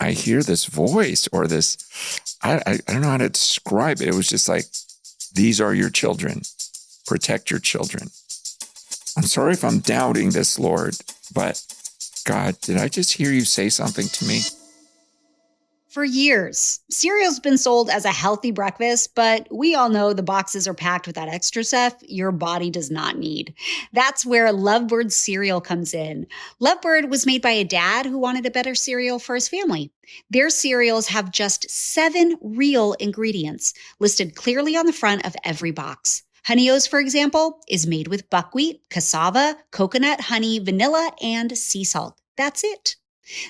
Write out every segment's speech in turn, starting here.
I hear this voice or this, I don't know how to describe it. It was just like, these are your children. Protect your children. I'm sorry if I'm doubting this, Lord, but God, did I just hear you say something to me? For years, cereal's been sold as a healthy breakfast, but we all know the boxes are packed with that extra stuff your body does not need. That's where Lovebird cereal comes in. Lovebird was made by a dad who wanted a better cereal for his family. Their cereals have just 7 real ingredients listed clearly on the front of every box. Honey O's, for example, is made with buckwheat, cassava, coconut, honey, vanilla, and sea salt. That's it.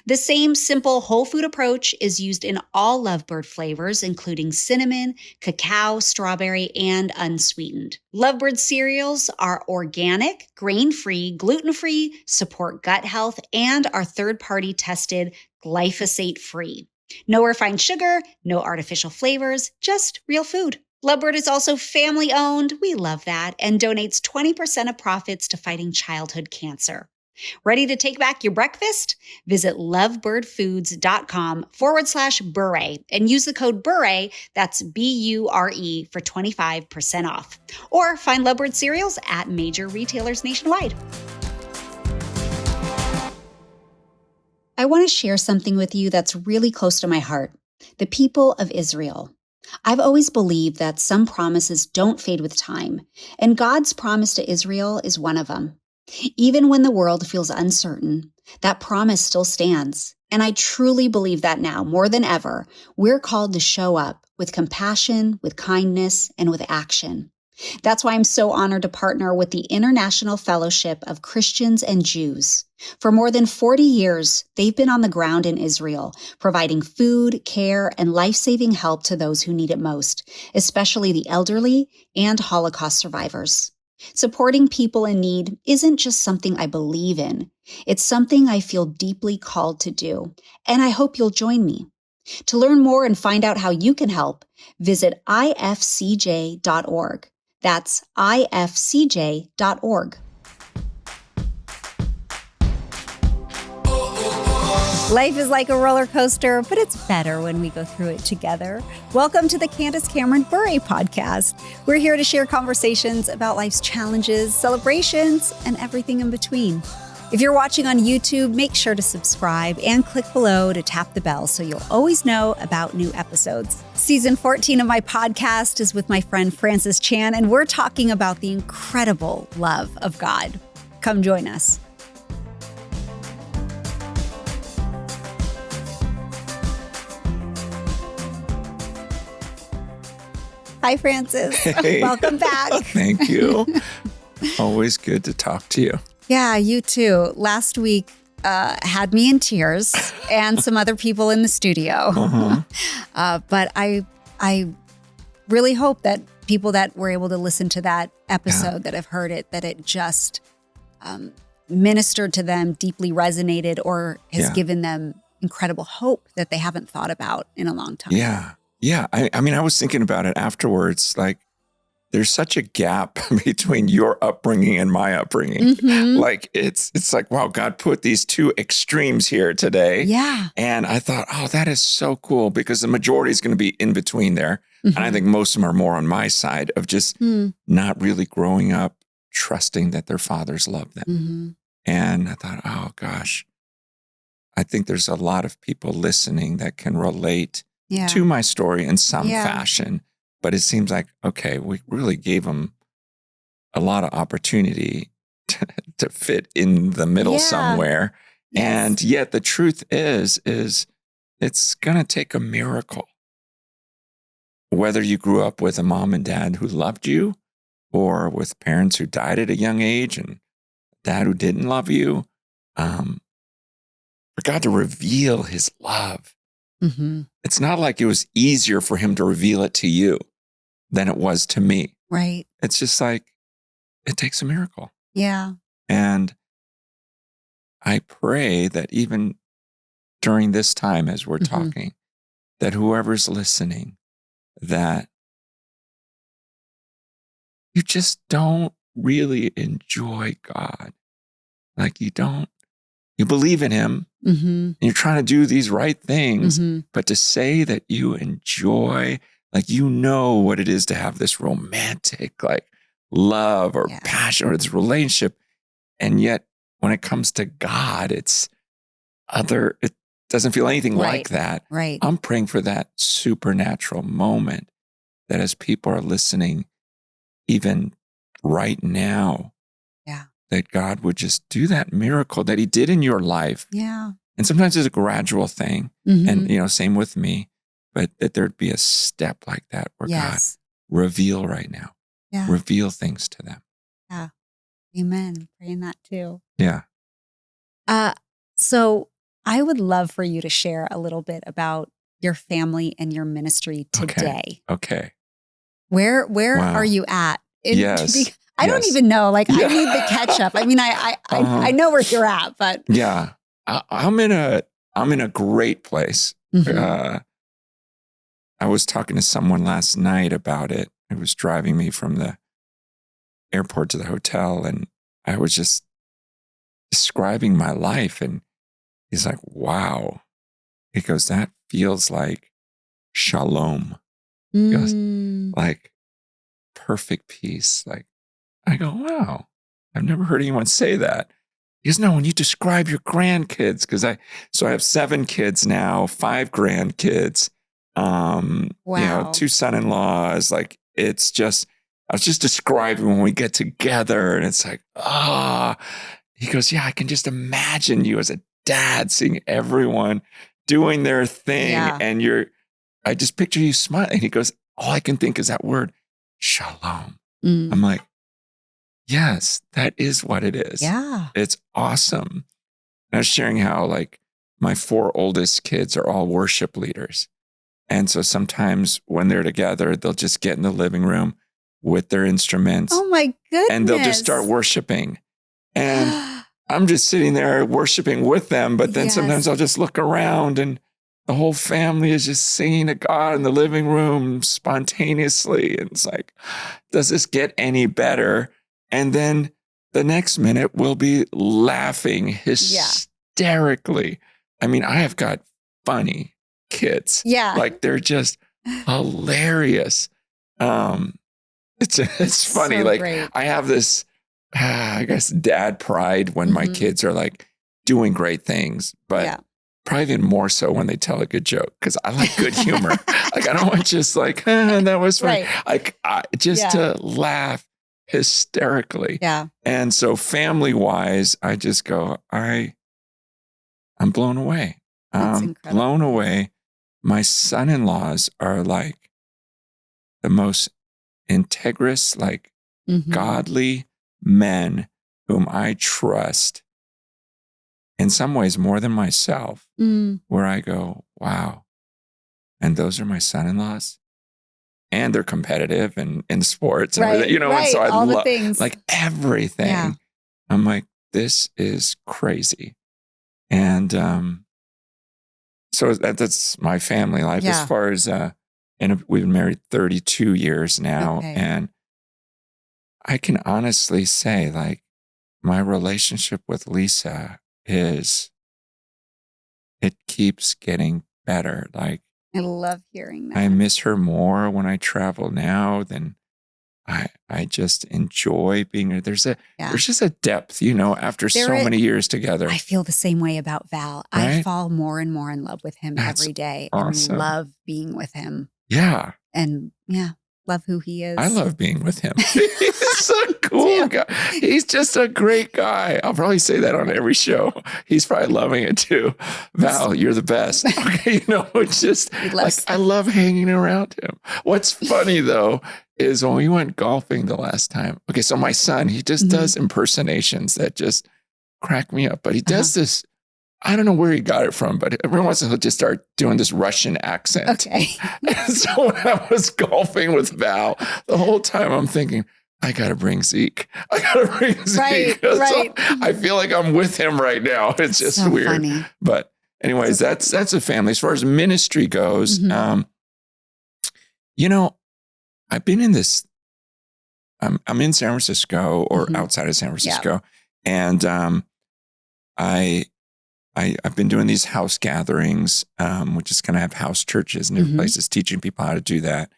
The same simple whole food approach is used in all Lovebird flavors, including cinnamon, cacao, strawberry, and unsweetened. Lovebird cereals are organic, grain-free, gluten-free, support gut health, and are third-party tested glyphosate-free. No refined sugar, no artificial flavors, just real food. Lovebird is also family-owned, we love that, and donates 20% of profits to fighting childhood cancer. Ready to take back your breakfast? Visit lovebirdfoods.com/Bure and use the code Bure, that's BURE, for 25% off. Or find Lovebird cereals at major retailers nationwide. I want to share something with you that's really close to my heart. The people of Israel. I've always believed that some promises don't fade with time, and God's promise to Israel is one of them. Even when the world feels uncertain, that promise still stands. And I truly believe that now, more than ever, we're called to show up with compassion, with kindness, and with action. That's why I'm so honored to partner with the International Fellowship of Christians and Jews. For more than 40 years, they've been on the ground in Israel, providing food, care, and life-saving help to those who need it most, especially the elderly and Holocaust survivors. Supporting people in need isn't just something I believe in. It's something I feel deeply called to do, and I hope you'll join me. To learn more and find out how you can help, visit ifcj.org. That's ifcj.org. Life is like a roller coaster, but it's better when we go through it together. Welcome to the Candace Bure podcast. We're here to share conversations about life's challenges, celebrations, and everything in between. If you're watching on YouTube, make sure to subscribe and click below to tap the bell so you'll always know about new episodes. Season 14 of my podcast is with my friend Francis Chan, and we're talking about the incredible love of God. Come join us. Hi, Francis. Hey. Welcome back. Thank you. Always good to talk to you. Yeah, you too. Last week had me in tears and some other people in the studio. But I really hope that people that were able to listen to that episode, that have heard it, that it just ministered to them, deeply resonated, or has given them incredible hope that they haven't thought about in a long time. Yeah. I mean, I was thinking about it afterwards, like there's such a gap between your upbringing and my upbringing. Mm-hmm. Like it's like, wow, God put these two extremes here today. Yeah. And I thought, oh, that is so cool because the majority is going to be in between there. Mm-hmm. And I think most of them are more on my side of just not really growing up, trusting that their fathers love them. Mm-hmm. And I thought, oh gosh, I think there's a lot of people listening that can relate to my story in some fashion. But it seems like, okay, we really gave them a lot of opportunity to fit in the middle somewhere. Yes. And yet the truth is it's going to take a miracle. Whether you grew up with a mom and dad who loved you or with parents who died at a young age and dad who didn't love you, for God to reveal his love. Mm-hmm. It's not like it was easier for him to reveal it to you than it was to me. Right. It's just like, it takes a miracle. Yeah. And I pray that even during this time, as we're talking, that whoever's listening, that you just don't really enjoy God. Like you don't you believe in him, and you're trying to do these right things, but to say that you enjoy, like, you know what it is to have this romantic, like, love or passion or this relationship. And yet when it comes to God, it doesn't feel anything like that. Right. I'm praying for that supernatural moment that as people are listening, even right now, that God would just do that miracle that he did in your life. Yeah. And sometimes it's a gradual thing. And, same with me, but that there'd be a step like that where God reveal right now, reveal things to them. Yeah. Amen. Praying that too. Yeah. So I would love for you to share a little bit about your family and your ministry today. Okay. Where are you at? I don't even know. Like, I need the catch up. I mean, I know where you're at, but I'm in a great place. I was talking to someone last night about it. It was driving me from the airport to the hotel, and I was just describing my life, and he's like, "Wow." He goes, "That feels like shalom." He goes, like perfect peace. Like, I go, "Wow, I've never heard anyone say that." He goes, "No, when you describe your grandkids," because I have 7 kids now, 5 grandkids, 2 son-in-laws. Like, it's just, I was just describing when we get together, and it's like, he goes, "Yeah, I can just imagine you as a dad, seeing everyone doing their thing. And I just picture you smiling." He goes, "All I can think is that word, shalom." I'm like, yes, that is what it is. Yeah. It's awesome. And I was sharing how, like, my 4 oldest kids are all worship leaders. And so sometimes when they're together, they'll just get in the living room with their instruments. Oh my goodness. And they'll just start worshiping. And I'm just sitting there worshiping with them. But then sometimes I'll just look around and the whole family is just singing to God in the living room spontaneously. And it's like, does this get any better? And then the next minute we'll be laughing hysterically. I mean, I have got funny kids. Yeah. Like, they're just hilarious. It's funny. So like, great. I have this, I guess, dad pride when my kids are like doing great things, but probably even more so when they tell a good joke, because I like good humor. Like, I don't want just like, that was funny. Like, just to laugh hysterically. Yeah. And so family wise, I just go, I'm blown away. I'm blown away. My son-in-laws are like the most integrous, like godly men whom I trust in some ways more than myself, where I go, wow. And those are my son-in-laws. And they're competitive and in sports and everything, and so I love like everything. Yeah. I'm like, this is crazy. And so that's my family life. As far as and we've been married 32 years now. And I can honestly say, like, my relationship with Lisa it keeps getting better. Like, I love hearing that. I miss her more when I travel now than I just enjoy being there. There's just a depth, after so many years together. I feel the same way about Val. Right? I fall more and more in love with him every day awesome. and love being with him. Yeah. And love who he is. I love being with him. He's a cool guy. He's just a great guy. I'll probably say that on every show. He's probably loving it too. Val, you're the best. Okay, it's just like, I love hanging around him. What's funny though is when we went golfing the last time. Okay, so my son, he just does impersonations that just crack me up. But he does this. I don't know where he got it from, but every once in a while he'll just start doing this Russian accent. Okay. And so when I was golfing with Val, the whole time I'm thinking, I got to bring Zeke. I got to bring Zeke. Right. So I feel like I'm with him right now. It's just so weird. Funny. But anyways, that's a family. As far as ministry goes, I've been in this, I'm in San Francisco or outside of San Francisco. And I've been doing these house gatherings, which is kind of have house churches and different places teaching people how to do that.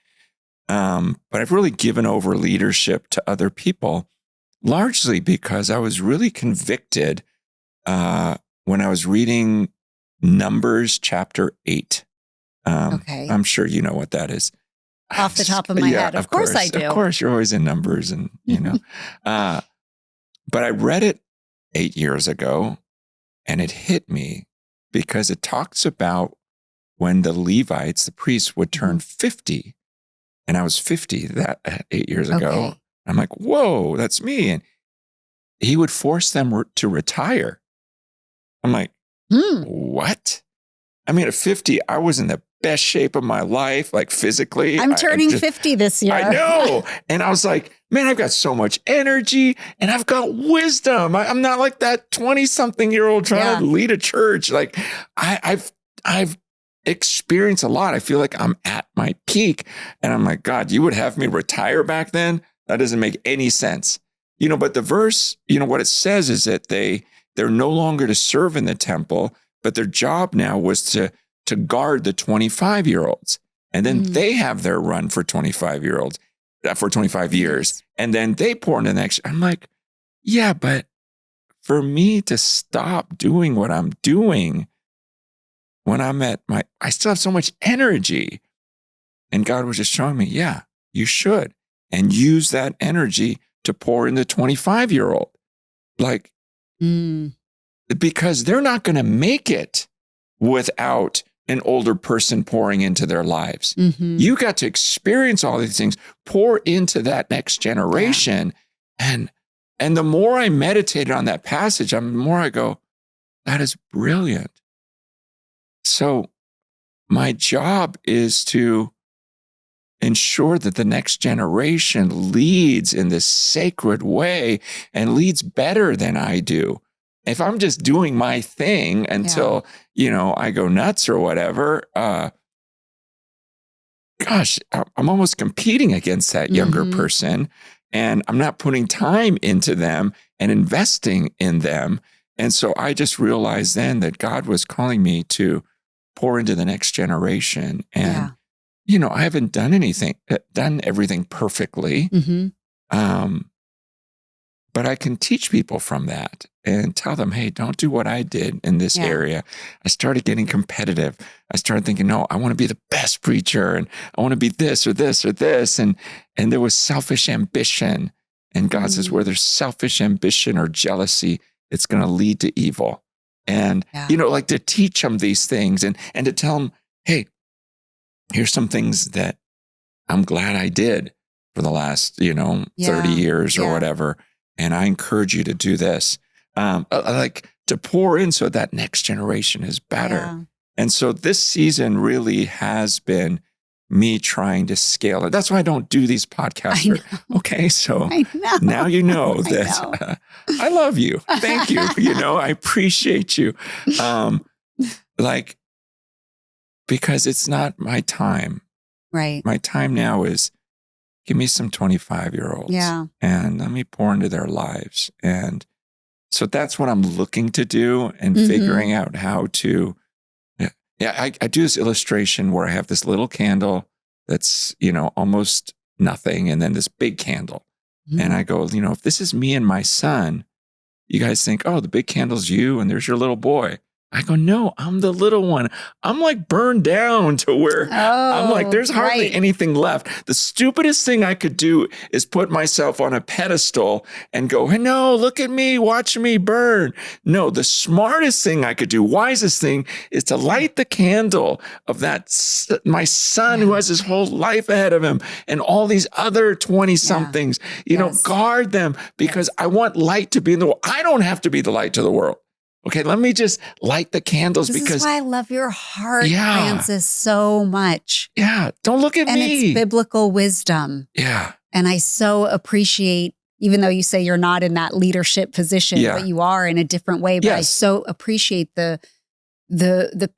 But I've really given over leadership to other people, largely because I was really convicted when I was reading Numbers chapter 8. I'm sure you know what that is. Off the top of my head. Of course I do. Of course, you're always in Numbers and, but I read it 8 years ago and it hit me because it talks about when the Levites, the priests, would turn 50. And I was 50 that 8 years ago. Okay. I'm like, whoa, that's me. And he would force them to retire. I'm like, what? I mean, at 50, I was in the best shape of my life, like physically. I'm turning 50 this year. I know. And I was like, man, I've got so much energy and I've got wisdom. I'm not like that 20-something-year-old trying to lead a church. Like I've experienced a lot. I feel like I'm at my peak. And I'm like, God, you would have me retire back then? That doesn't make any sense. But the verse, what it says is that they're no longer to serve in the temple, but their job now was to guard the 25-year-olds. And then they have their run for 25-year-olds for 25 years. And then they pour into the next. I'm like, yeah, but for me to stop doing what I'm doing when I'm I still have so much energy. And God was just showing me, yeah, you should. And use that energy to pour in the 25-year-old. Like, because they're not going to make it without an older person pouring into their lives. You got to experience all these things, pour into that next generation. And the more I meditated on that passage, the more I go, that is brilliant. So my job is to ensure that the next generation leads in this sacred way and leads better than I do. If I'm just doing my thing until, I go nuts or whatever, gosh, I'm almost competing against that younger person, and I'm not putting time into them and investing in them. And so I just realized then that God was calling me to pour into the next generation. And, I haven't done everything perfectly. But I can teach people from that and tell them, hey, don't do what I did in this area. I started getting competitive. I started thinking, no, I want to be the best preacher and I want to be this or this or this. And there was selfish ambition. And God says, where there's selfish ambition or jealousy, it's going to lead to evil. And, like to teach them these things and to tell them, hey, here's some things that I'm glad I did for the last, 30 years or whatever. And I encourage you to do this, like to pour in so that next generation is better. Yeah. And so this season really has been me trying to scale it. That's why I don't do these podcasts. Okay, so now you know that I love you. Thank you. I appreciate you. Because it's not my time. Right. My time now is give me some 25-year-olds and let me pour into their lives. And so that's what I'm looking to do and figuring out how to. I do this illustration where I have this little candle that's, almost nothing. And then this big candle. And I go, if this is me and my son, you guys think, oh, the big candle's you and there's your little boy. I go, no, I'm the little one. I'm like burned down to where I'm like, there's hardly anything left. The stupidest thing I could do is put myself on a pedestal and go, hey, no, look at me, watch me burn. No, the smartest thing I could do, wisest thing is to light the candle of my son who has his whole life ahead of him and all these other 20-somethings, guard them because I want light to be in the world. I don't have to be the light to the world. Okay, let me just light the candles because this is why I love your heart, Francis, so much. Yeah, don't look at me. And it's biblical wisdom. Yeah. And I so appreciate, even though you say you're not in that leadership position, but you are in a different way. But I so appreciate the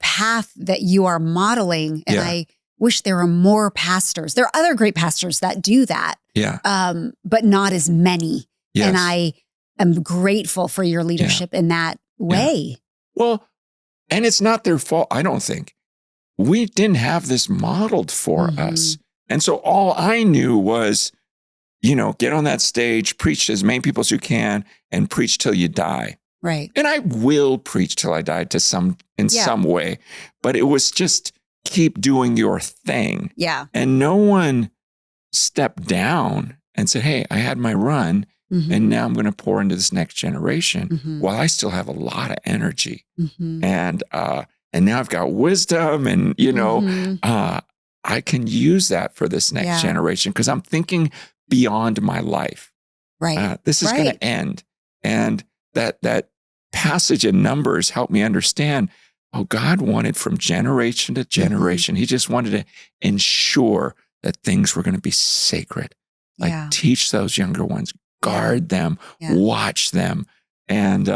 path that you are modeling. And I wish there were more pastors. There are other great pastors that do that. Yeah. But not as many. Yes. And I am grateful for your leadership in that way. Well, And it's not their fault, I don't think. We didn't have this modeled for us. And so all I knew was, get on that stage, preach to as many people as you can, and preach till you die. Right. And I will preach till I die some way. But it was just keep doing your thing. Yeah. And no one stepped down and said, hey, I had my run. And now I'm going to pour into this next generation while I still have a lot of energy. And now I've got wisdom and, I can use that for this next generation because I'm thinking beyond my life. Right. This is going to end. And that passage in Numbers helped me understand, God wanted from generation to generation. He just wanted to ensure that things were going to be sacred. Like teach those younger ones, guard them, watch them. And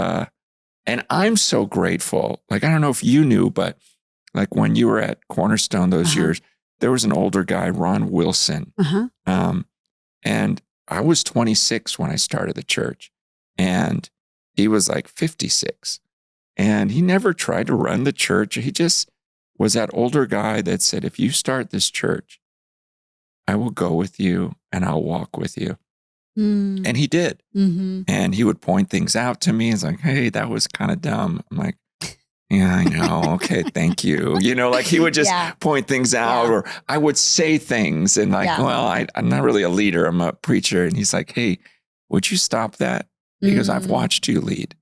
I'm so grateful. Like, I don't know if you knew, but like when you were at Cornerstone those years, there was an older guy, Ron Wilson. And I was 26 when I started the church and he was like 56 and he never tried to run the church. He just was that older guy that said, if you start this church, I will go with you and I'll walk with you. And he did. And he would point things out to me. He's like, hey, that was kind of dumb. I'm like, yeah, I know. Okay, thank you. Like he would just point things out or I would say things and like, well, I'm not really a leader. I'm a preacher. And he's like, hey, would you stop that? Because I've watched you lead.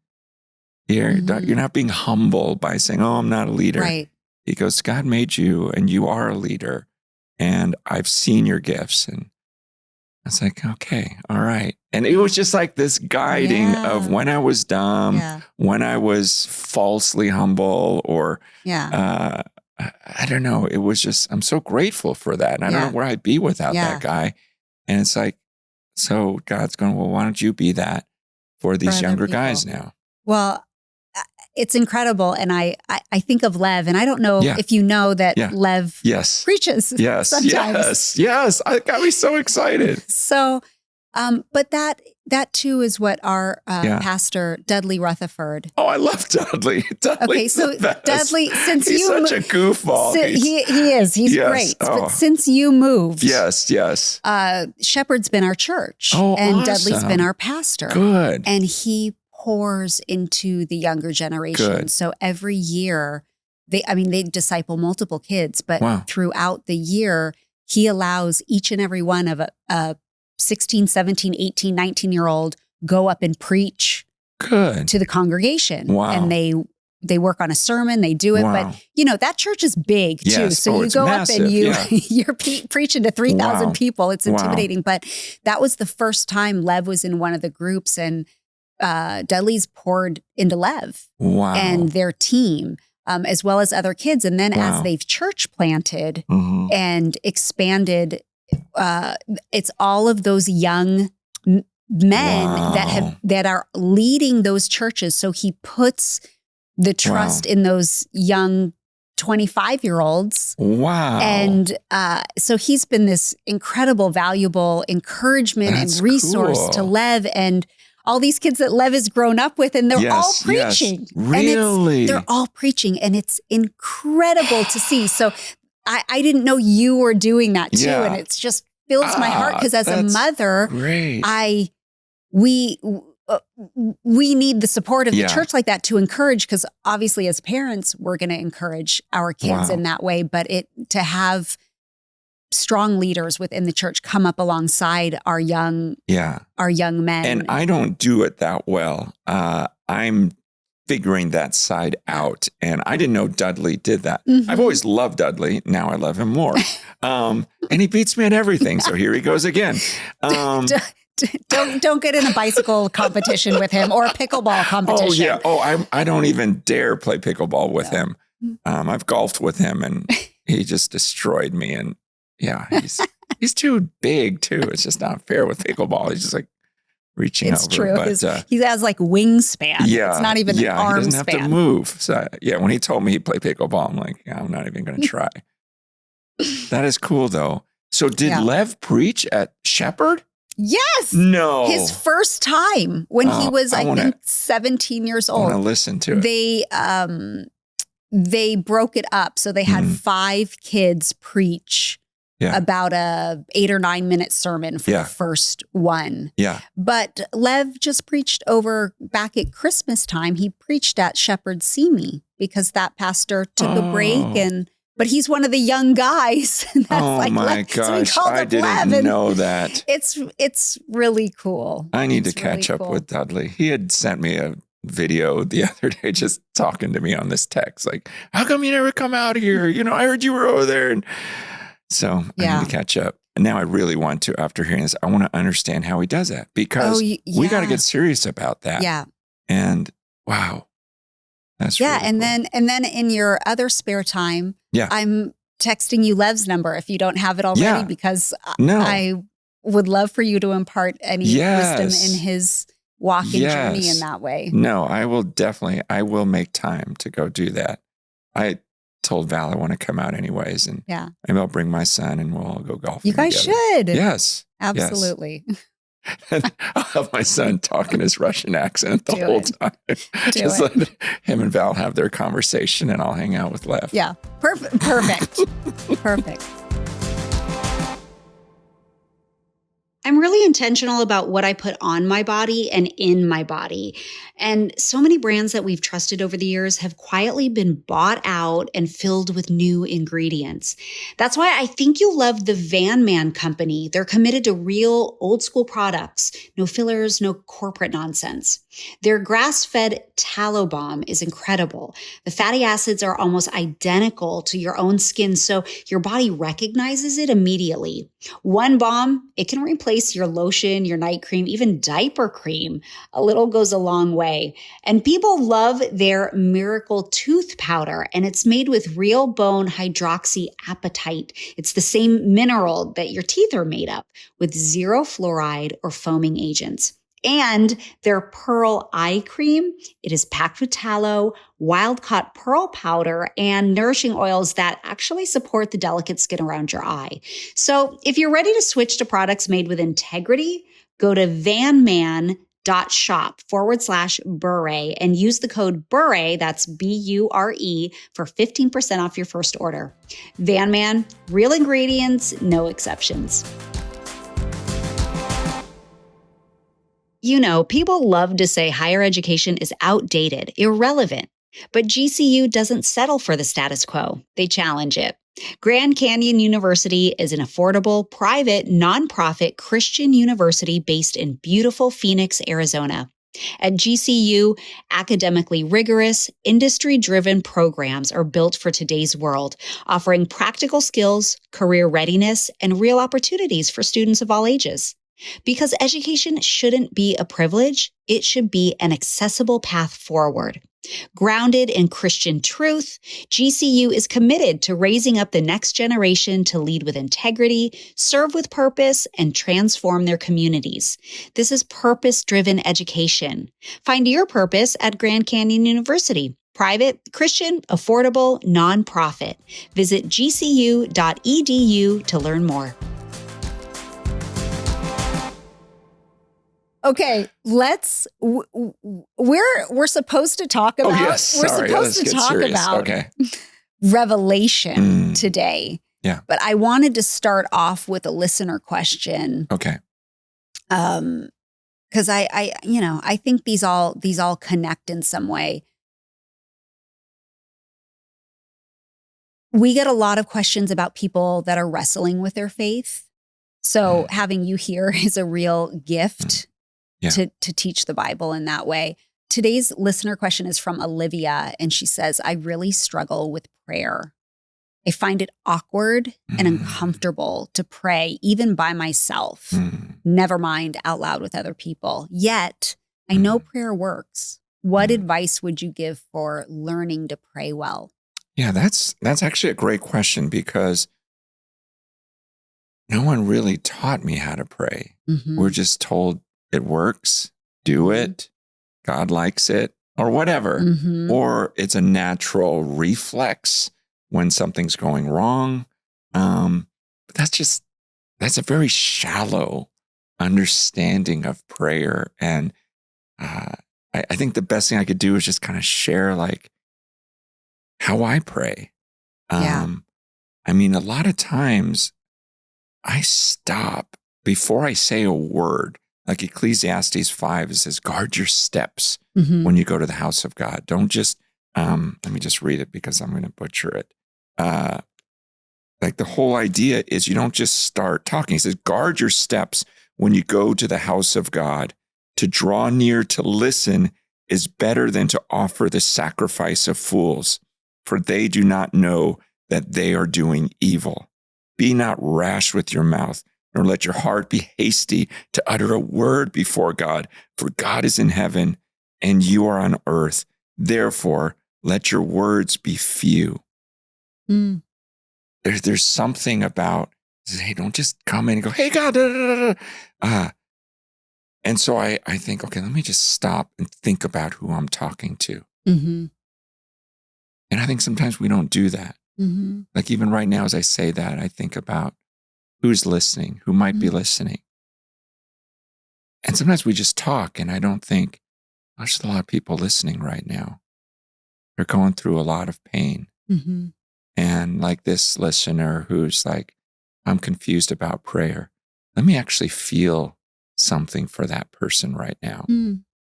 You're not being humble by saying, oh, I'm not a leader. Right. He goes, God made you and you are a leader. And I've seen your gifts. And I was like, okay, all right. And it was just like this guiding of when I was dumb, when I was falsely humble, or I don't know. It was just, I'm so grateful for that. And I don't know where I'd be without that guy. And it's like, so God's going, well, why don't you be that for these younger guys now? Well, it's incredible. And I think of Lev, and I don't know if you know that Lev preaches sometimes. Yes. I got me so excited. So, but that too is what our pastor, Dudley Rutherford. Oh, I love Dudley. Okay, so Dudley, since he's such a goofball. He is. He's great. Oh. But since you moved, yes. Shepherd's been our church, and awesome. Dudley's been our pastor. Good. And he pours into the younger generation. Good. So every year, they disciple multiple kids, but throughout the year, he allows each and every one of a 16, 17, 18, 19-year-old go up and preach to the congregation. Wow. And they work on a sermon, they do it. Wow. But, that church is big too. So you go massive. Up and you're preaching to 3,000 people. It's intimidating. But that was the first time Lev was in one of the groups, and Dudley's poured into Lev and their team, as well as other kids. And then as they've church planted and expanded, it's all of those young men that are leading those churches. So he puts the trust in those young 25-year-olds. Wow. And so he's been this incredible, valuable encouragement and resource to Lev and all these kids that Lev has grown up with, and they're all preaching. Really? And they're all preaching, and it's incredible to see. So I didn't know you were doing that too, and it just fills my heart because as a mother, we need the support of the church like that to encourage, because obviously as parents, we're going to encourage our kids in that way, but to have strong leaders within the church come up alongside our young men. And I don't do it that well. I'm figuring that side out. And I didn't know Dudley did that. I've always loved Dudley. Now I love him more. And he beats me at everything. So here he goes again. Don't get in a bicycle competition with him or a pickleball competition. I don't even dare play pickleball with him. I've golfed with him and he just destroyed me. And he's too big too. It's just not fair with pickleball. He's just like reaching over. It's true. But, he has like wingspan. It's not even an arm he doesn't have to move. So when he told me he'd play pickleball, I'm like, I'm not even going to try. That is cool though. So did Lev preach at Shepherd? Yes. No. His first time when he was, I think, 17 years old. I want to listen to it. they broke it up. So they had 5 kids preach about a 8 or 9 minute sermon for the first one. Yeah. But Lev just preached over back at Christmas time. He preached at Shepherd See Me because that pastor took a break but he's one of the young guys. That's my gosh. So I didn't know that. It's really cool. I need to catch up with Dudley. He had sent me a video the other day just talking to me on this text. Like, how come you never come out here? I heard you were over there. And so I need to catch up. And now I really want to, after hearing this, I want to understand how he does that because we got to get serious about that. Yeah. And wow. That's really cool. And then in your other spare time, I'm texting you Lev's number if you don't have it already because I would love for you to impart any wisdom in his walking journey in that way. No, I will make time to go do that. I told Val I want to come out anyways, and maybe I'll bring my son and we'll all go golfing. You guys should. Yes. Absolutely. Yes. And I'll have my son talking his Russian accent the whole time. Just let him and Val have their conversation and I'll hang out with Lev. Yeah. Perfect. Perfect. I'm really intentional about what I put on my body and in my body. And so many brands that we've trusted over the years have quietly been bought out and filled with new ingredients. That's why I think you'll love the Van Man Company. They're committed to real old school products, no fillers, no corporate nonsense. Their grass-fed tallow balm is incredible. The fatty acids are almost identical to your own skin, so your body recognizes it immediately. One balm, it can replace your lotion, your night cream, even diaper cream. A little goes a long way. And people love their Miracle Tooth Powder, and it's made with real bone hydroxyapatite. It's the same mineral that your teeth are made of, with 0 fluoride or foaming agents. And their Pearl Eye Cream, it is packed with tallow, wild-caught pearl powder, and nourishing oils that actually support the delicate skin around your eye. So if you're ready to switch to products made with integrity, go to vanman.shop/Bure and use the code Bure, that's BURE, for 15% off your first order. Van Man, real ingredients, no exceptions. People love to say higher education is outdated, irrelevant. But GCU doesn't settle for the status quo. They challenge it. Grand Canyon University is an affordable, private, nonprofit Christian university based in beautiful Phoenix, Arizona. At GCU, academically rigorous, industry-driven programs are built for today's world, offering practical skills, career readiness, and real opportunities for students of all ages. Because education shouldn't be a privilege, it should be an accessible path forward. Grounded in Christian truth, GCU is committed to raising up the next generation to lead with integrity, serve with purpose, and transform their communities. This is purpose-driven education. Find your purpose at Grand Canyon University. Private, Christian, affordable, nonprofit. Visit gcu.edu to learn more. Okay, we're supposed to talk about Revelation today. Yeah. But I wanted to start off with a listener question. Okay. Because I think these all connect in some way. We get a lot of questions about people that are wrestling with their faith. So having you here is a real gift. To teach the Bible in that way. Today's listener question is from Olivia, and she says, I really struggle with prayer. I find it awkward and uncomfortable to pray, even by myself, never mind out loud with other people. Yet, I know prayer works. What advice would you give for learning to pray well? Yeah, that's actually a great question because no one really taught me how to pray. We're just told it works, do it, God likes it, or whatever. Or it's a natural reflex when something's going wrong. But that's a very shallow understanding of prayer. And I think the best thing I could do is just kind of share, like, how I pray. Yeah. I mean, a lot of times I stop before I say a word. Like Ecclesiastes 5, it says, guard your steps when you go to the house of God. Don't just, let me just read it because I'm going to butcher it. Like the whole idea is you don't just start talking. He says, guard your steps when you go to the house of God. To draw near to listen is better than to offer the sacrifice of fools, for they do not know that they are doing evil. Be not rash with your mouth, nor let your heart be hasty to utter a word before God, for God is in heaven and you are on earth. Therefore, let your words be few. There's something about, hey, don't just come in and go, hey, God, da, da, da, da. And so I think, okay, let me just stop and think about who I'm talking to. And I think sometimes we don't do that. Like even right now, as I say that, I think about who's listening, who might be listening. And sometimes we just talk and I don't think, oh, there's a lot of people listening right now. They're going through a lot of pain. And like this listener who's like, I'm confused about prayer. Let me actually feel something for that person right now,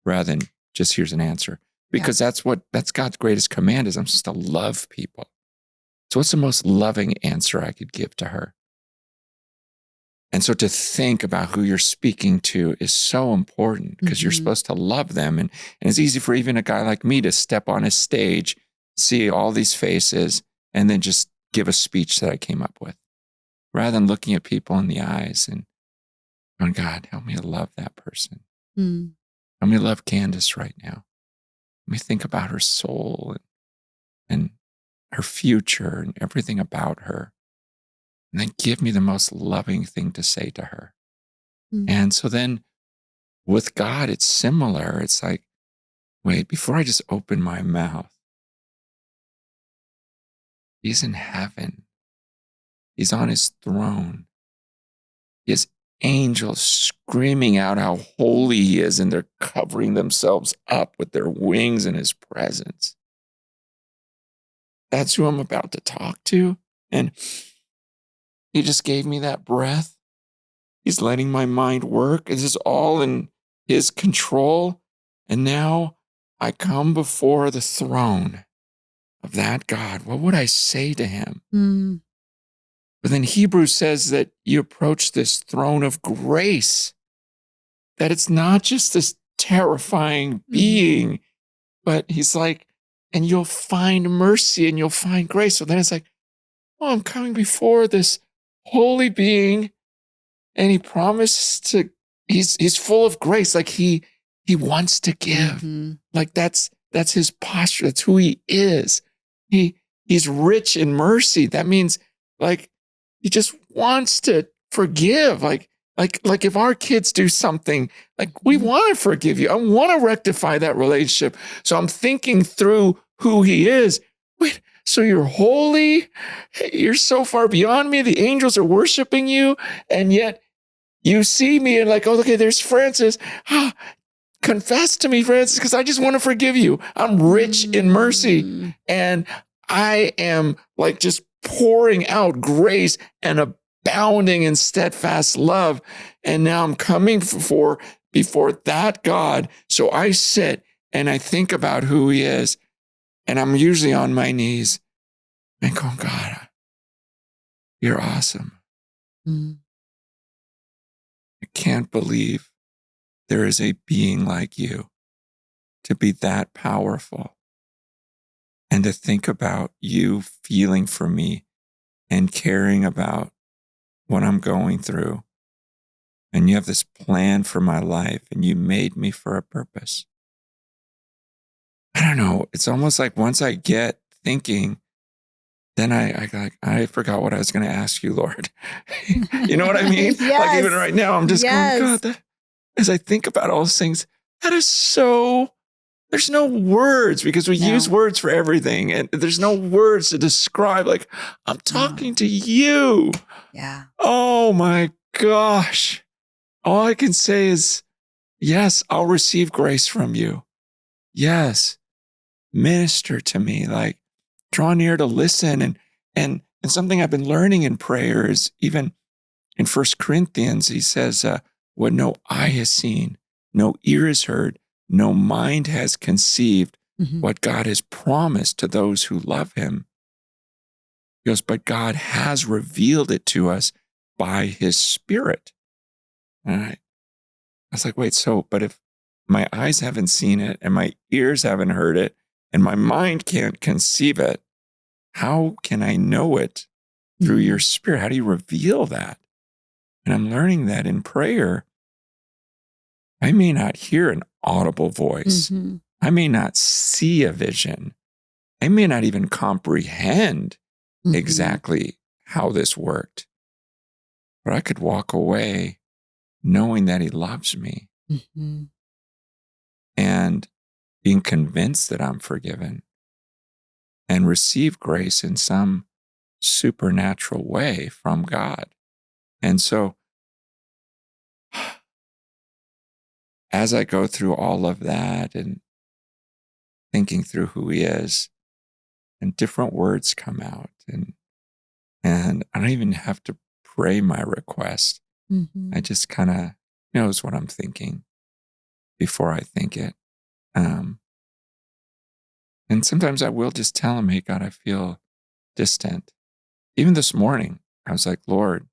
rather than just here's an answer. Because that's God's greatest command is I'm supposed to love people. So what's the most loving answer I could give to her? And so to think about who you're speaking to is so important because you're supposed to love them. And it's easy for even a guy like me to step on a stage, see all these faces, and then just give a speech that I came up with, rather than looking at people in the eyes and going, God, help me to love that person. Help me to love Candace right now. Let me think about her soul and her future and everything about her. And then give me the most loving thing to say to her. And so then with God, it's similar. It's like, wait, before I just open my mouth, he's in heaven. He's on his throne. He has angels screaming out how holy he is, and they're covering themselves up with their wings in his presence. That's who I'm about to talk to. And he just gave me that breath. He's letting my mind work. This is all in his control. And now I come before the throne of that God. What would I say to him? But then Hebrews says that you approach this throne of grace, that it's not just this terrifying being, but he's like, and you'll find mercy and you'll find grace. So then it's like, oh, I'm coming before this holy being, and he promised to, he's full of grace. Like he wants to give. Like that's his posture. That's who he is. He's rich in mercy. That means like, he just wants to forgive. Like if our kids do something, like we want to forgive you. I want to rectify that relationship. So I'm thinking through who he is. Wait, so you're holy? You're so far beyond me. The angels are worshiping you. And yet you see me and like, oh, okay, there's Francis. Confess to me, Francis, because I just want to forgive you. I'm rich in mercy. And I am like just pouring out grace and abounding in steadfast love. And now I'm coming before that God. So I sit and I think about who he is. And I'm usually on my knees and going, God, you're awesome. I can't believe there is a being like you to be that powerful. And to think about you feeling for me and caring about what I'm going through. And you have this plan for my life and you made me for a purpose. I don't know. It's almost like once I get thinking, then I forgot what I was going to ask you, Lord. You know what I mean? Yes. Like even right now, I'm just going, God, as I think about all those things, that is so... There's no words because we use words for everything. And there's no words to describe, like, I'm talking to you. Yeah. Oh my gosh. All I can say is, yes, I'll receive grace from you. Yes. Minister to me. Like, draw near to listen. And something I've been learning in prayer is even in 1 Corinthians, he says, what no eye has seen, no ear has heard, no mind has conceived, what God has promised to those who love him. He goes, but God has revealed it to us by his Spirit. And I was like, wait, but if my eyes haven't seen it and my ears haven't heard it and my mind can't conceive it, how can I know it through your Spirit? How do you reveal that? And I'm learning that in prayer, I may not hear an audible voice. I may not see a vision. I may not even comprehend exactly how this worked. But I could walk away knowing that he loves me and being convinced that I'm forgiven and receive grace in some supernatural way from God. And so as I go through all of that and thinking through who he is, and different words come out, and I don't even have to pray my request. I just kind of knows what I'm thinking before I think it. And sometimes I will just tell him, hey, God, I feel distant. Even this morning, I was like, Lord,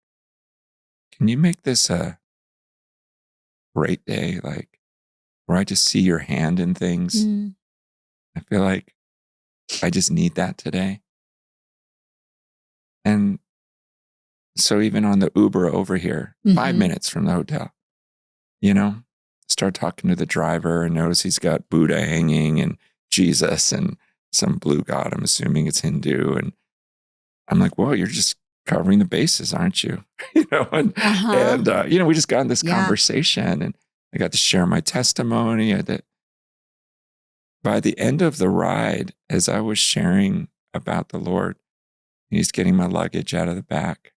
can you make this a great day, like where I just see your hand in things? I feel like I just need that today. And so even on the Uber over here, 5 minutes from the hotel, start talking to the driver and notice he's got Buddha hanging and Jesus and some blue god. I'm assuming it's Hindu. And I'm like, well, you're just covering the bases, aren't you? And we just got in this conversation, and I got to share my testimony. By the end of the ride, as I was sharing about the Lord, he's getting my luggage out of the back.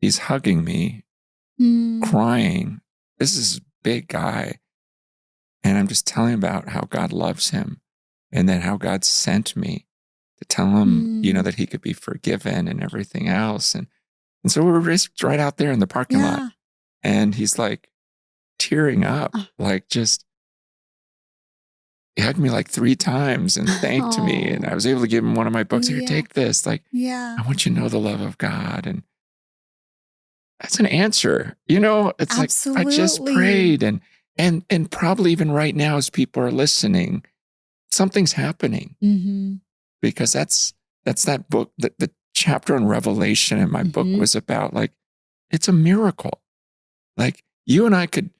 He's hugging me, crying. This is a big guy. And I'm just telling him about how God loves him and then how God sent me to tell him, that he could be forgiven and everything else. And so we were just right out there in the parking lot. And he's like tearing up, he hugged me like 3 times and thanked me. And I was able to give him one of my books. Here, take this. I want you to know the love of God. And that's an answer. It's Absolutely. like, I just prayed. And probably even right now, as people are listening, something's happening. Because that's that book, the chapter on Revelation in my book was about, it's a miracle. You and I could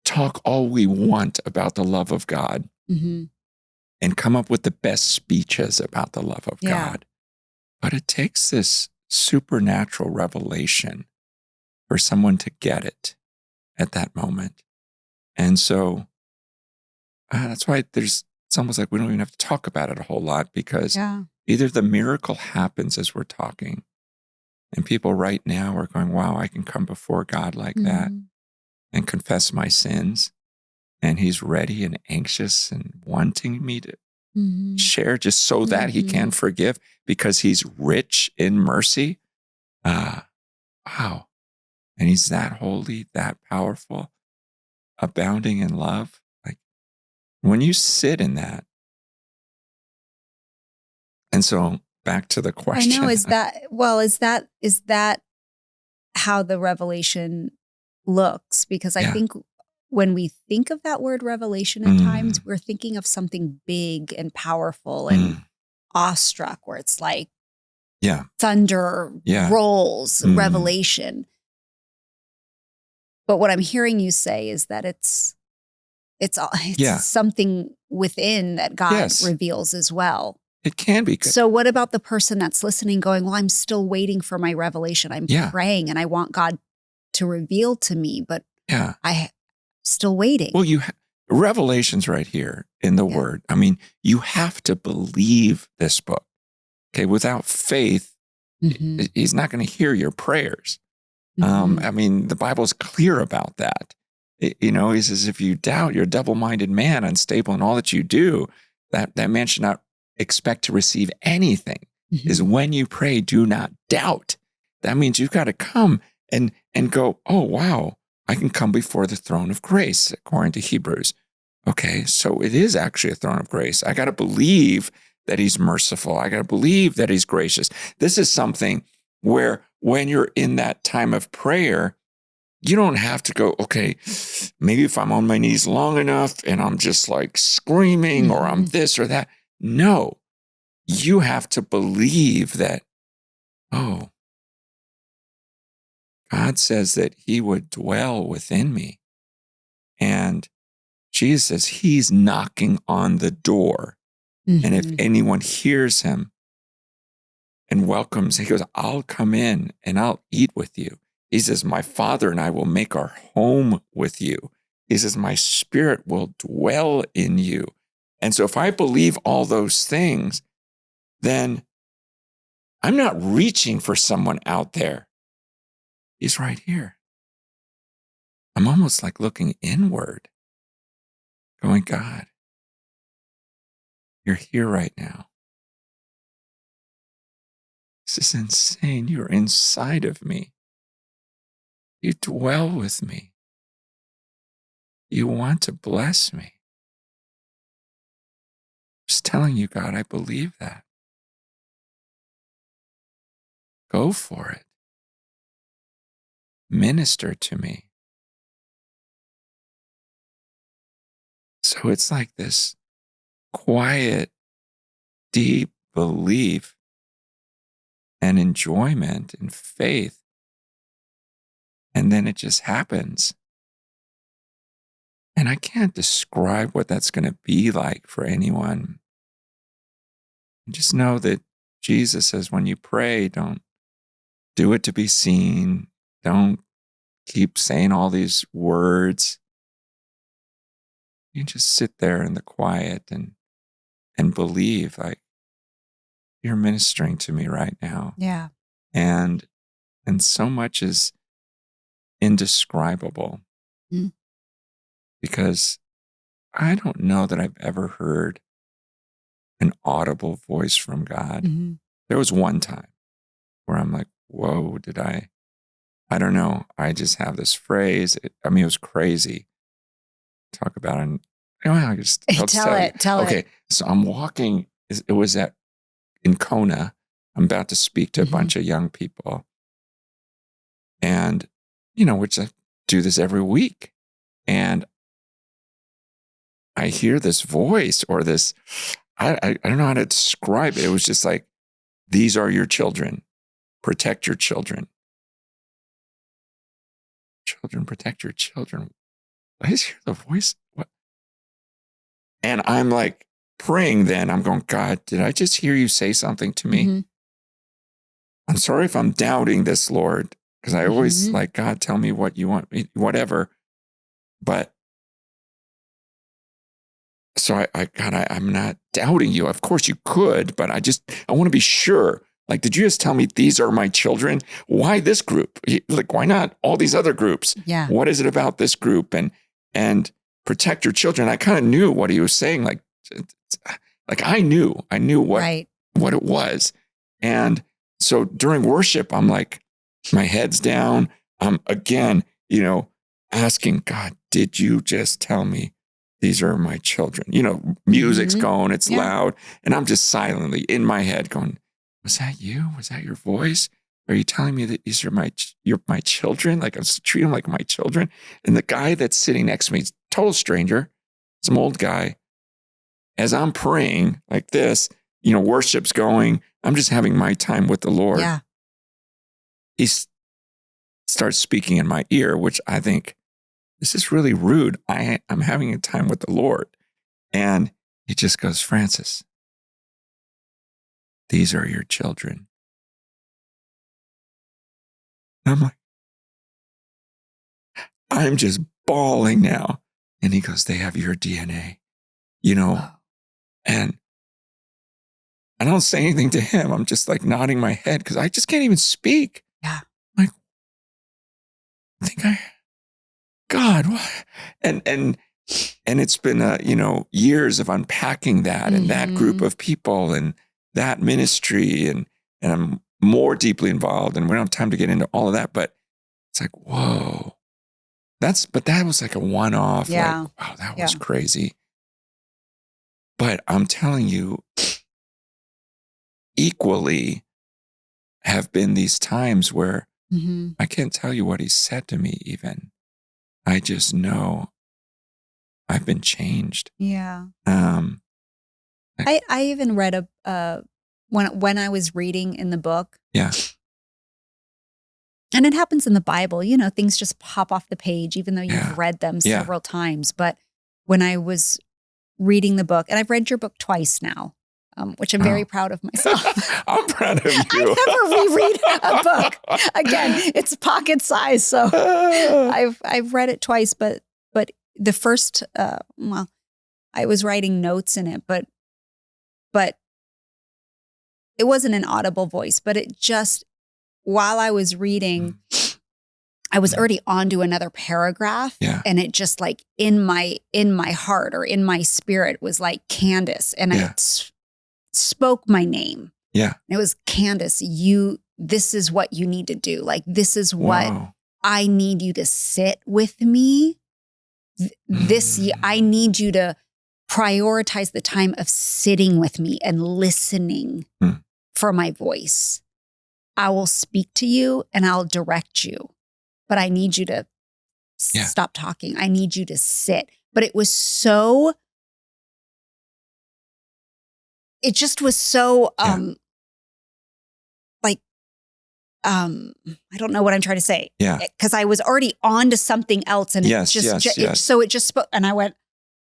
talk all we want about the love of God and come up with the best speeches about the love of God. But it takes this supernatural revelation for someone to get it at that moment. And so that's why it's almost like we don't even have to talk about it a whole lot, because either the miracle happens as we're talking, and people right now are going, wow, I can come before God like that and confess my sins. And he's ready and anxious and wanting me to share just so that he can forgive, because he's rich in mercy. Wow. And he's that holy, that powerful, abounding in love. When you sit in that. And so back to the question. I know, is that how the revelation looks? Because I think when we think of that word revelation at times, we're thinking of something big and powerful and awestruck, where it's like thunder rolls, revelation. But what I'm hearing you say is that it's something within that God reveals as well. It can be. So what about the person that's listening going, well, I'm still waiting for my revelation. I'm praying and I want God to reveal to me, but I'm still waiting. Well, Revelation's right here in the word. I mean, you have to believe this book. Okay. Without faith, he's not going to hear your prayers. I mean, the Bible's clear about that. He says, if you doubt, you're a double-minded man, unstable in all that you do. That man should not expect to receive anything. Is when you pray, do not doubt. That means you've got to come and go, oh, wow, I can come before the throne of grace, according to Hebrews. Okay, so it is actually a throne of grace. I got to believe that he's merciful. I got to believe that he's gracious. This is something where when you're in that time of prayer, you don't have to go, okay, maybe if I'm on my knees long enough and I'm just like screaming or I'm this or that. No, you have to believe that, oh, God says that he would dwell within me. And Jesus says he's knocking on the door. And if anyone hears him and welcomes, he goes, I'll come in and I'll eat with you. He says, my Father and I will make our home with you. He says, my Spirit will dwell in you. And so if I believe all those things, then I'm not reaching for someone out there. He's right here. I'm almost like looking inward, going, God, you're here right now. This is insane. You're inside of me. You dwell with me. You want to bless me. Just telling you, God, I believe that. Go for it. Minister to me. So it's like this quiet, deep belief and enjoyment and faith. And then it just happens. And I can't describe what that's going to be like for anyone. Just know that Jesus says when you pray, don't do it to be seen. Don't keep saying all these words. You just sit there in the quiet and believe like you're ministering to me right now. Yeah. And so much is indescribable because I don't know that I've ever heard an audible voice from God. There was one time where I'm like, whoa, I don't know. I just have this phrase. It was crazy. Talk about it. I'll tell it. Okay. So I'm walking. It was in Kona. I'm about to speak to a bunch of young people. And, which I do this every week. And I hear this voice or this, I don't know how to describe it. It was just like, these are your children. Protect your children. Children, protect your children. I just hear the voice. What? And I'm like praying then. I'm going, God, did I just hear you say something to me? I'm sorry if I'm doubting this, Lord, because I always like, God, tell me what you want me, whatever. But so I'm not doubting you. Of course you could, but I want to be sure. Like, did you just tell me these are my children? Why this group? Like, why not all these other groups? Yeah. What is it about this group? And protect your children. I kind of knew what he was saying. Like I knew what it was. And so during worship, I'm like, my head's down. I'm again, asking God, did you just tell me these are my children? Music's going, it's loud. And I'm just silently in my head going, was that you? Was that your voice? Are you telling me that these are you're my children? Like, I'm treating them like my children. And the guy that's sitting next to me, total stranger, some old guy, as I'm praying like this, worship's going, I'm just having my time with the Lord. Yeah. He starts speaking in my ear, which I think, this is really rude. I'm having a time with the Lord. And he just goes, Francis, these are your children. And I'm like, I'm just bawling now. And he goes, they have your DNA, and I don't say anything to him. I'm just like nodding my head because I just can't even speak. Yeah. Like, I think God, what? And it's been years of unpacking that and that group of people and that ministry and I'm more deeply involved and we don't have time to get into all of that, but it's like, whoa, but that was like a one-off. Yeah. Like, wow, that was crazy. But I'm telling you, equally have been these times where I can't tell you what he said to me even. I just know I've been changed. Yeah. I even read when I was reading in the book. Yeah. And it happens in the Bible, things just pop off the page, even though you've read them several times. But when I was reading the book, and I've read your book twice now, which I'm very proud of myself. I'm proud of you. I never reread a book. Again, it's pocket size. So I've read it twice, but the first, I was writing notes in it, but it wasn't an audible voice, but it just, while I was reading, I was already onto another paragraph. Yeah. And it just like in my heart or in my spirit was like Candace. And it spoke my name. Yeah. And it was Candace, this is what you need to do. Like, this is what I need you to sit with me. I need you to prioritize the time of sitting with me and listening for my voice. I will speak to you and I'll direct you, but I need you to stop talking. I need you to sit. But it was so, it just was so, I don't know what I'm trying to say. Yeah. Because I was already on to something else and so it just spoke and I went,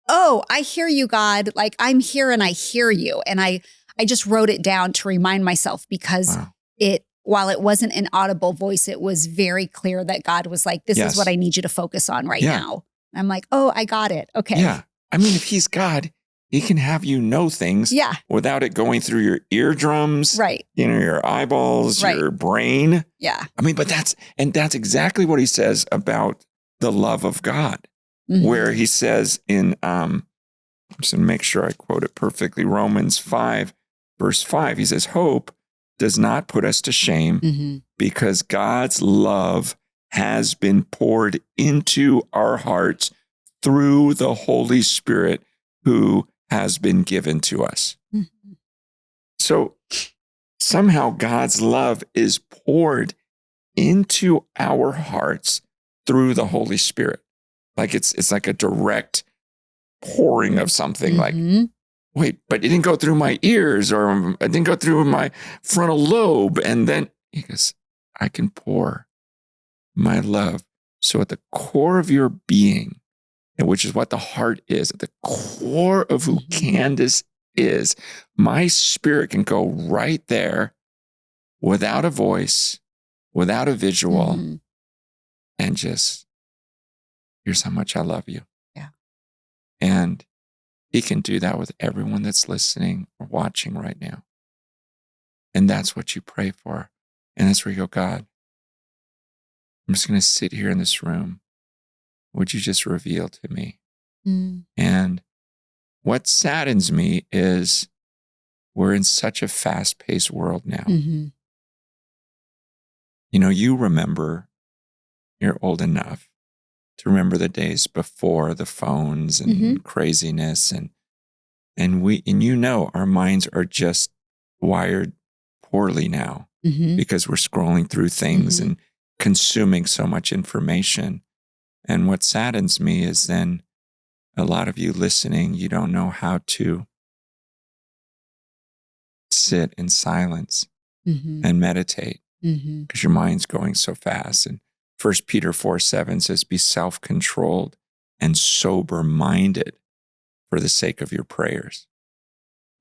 oh, I hear you, God. Like, I'm here and I hear you. And I just wrote it down to remind myself because while it wasn't an audible voice, it was very clear that God was like, this is what I need you to focus on right now. And I'm like, oh, I got it. Okay. Yeah. I mean, if he's God, he can have you know things without it going through your eardrums, your eyeballs, your brain. Yeah. I mean, but that's exactly what he says about the love of God, where he says in, I'm just going to make sure I quote it perfectly, Romans 5, verse 5, he says, hope does not put us to shame because God's love has been poured into our hearts through the Holy Spirit who has been given to us. So somehow God's love is poured into our hearts through the Holy Spirit. Like it's like a direct pouring of something like, wait, but it didn't go through my ears or it didn't go through my frontal lobe. And then he goes, I can pour my love. So at the core of your being, and which is what the heart is, at the core of who Candace is, my spirit can go right there without a voice, without a visual, and just, here's how much I love you. Yeah. And he can do that with everyone that's listening or watching right now. And that's what you pray for. And that's where you go, God, I'm just going to sit here in this room. Would you just reveal to me? And what saddens me is we're in such a fast-paced world now. You remember, you're old enough to remember the days before the phones and craziness and our minds are just wired poorly now because we're scrolling through things and consuming so much information. And what saddens me is then a lot of you listening, you don't know how to sit in silence and meditate because your mind's going so fast. And 1 Peter 4:7 says, be self-controlled and sober-minded for the sake of your prayers.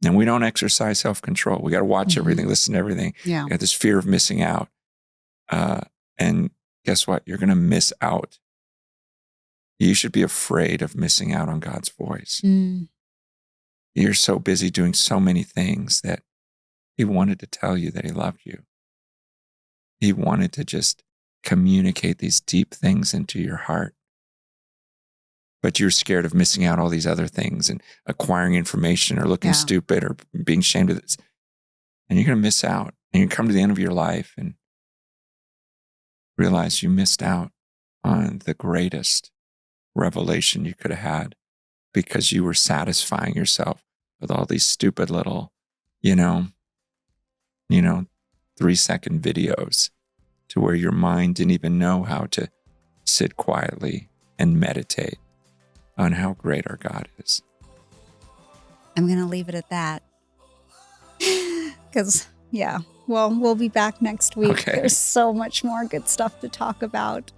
And we don't exercise self-control. We got to watch everything, listen to everything. Yeah. We got this fear of missing out. And guess what? You're going to miss out. You should be afraid of missing out on God's voice. You're so busy doing so many things that he wanted to tell you that he loved you. He wanted to just communicate these deep things into your heart. but you're scared of missing out all these other things and acquiring information or looking stupid or being ashamed of this. And you're going to miss out. And you come to the end of your life and realize you missed out on the greatest revelation you could have had because you were satisfying yourself with all these stupid little, 3-second videos to where your mind didn't even know how to sit quietly and meditate on how great our God is. I'm going to leave it at that. Because, we'll be back next week. Okay. There's so much more good stuff to talk about.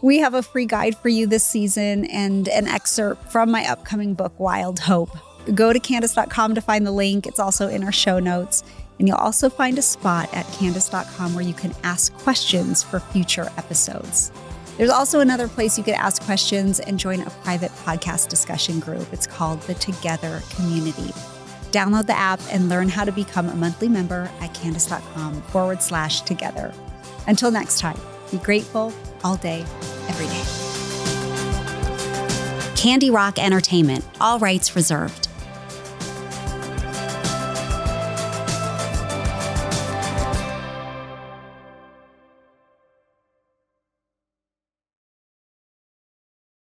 We have a free guide for you this season and an excerpt from my upcoming book, Wild Hope. Go to Candace.com to find the link. It's also in our show notes. And you'll also find a spot at Candace.com where you can ask questions for future episodes. There's also another place you can ask questions and join a private podcast discussion group. It's called the Together Community. Download the app and learn how to become a monthly member at Candace.com/together. Until next time, be grateful all day, every day. Candy Rock Entertainment, all rights reserved.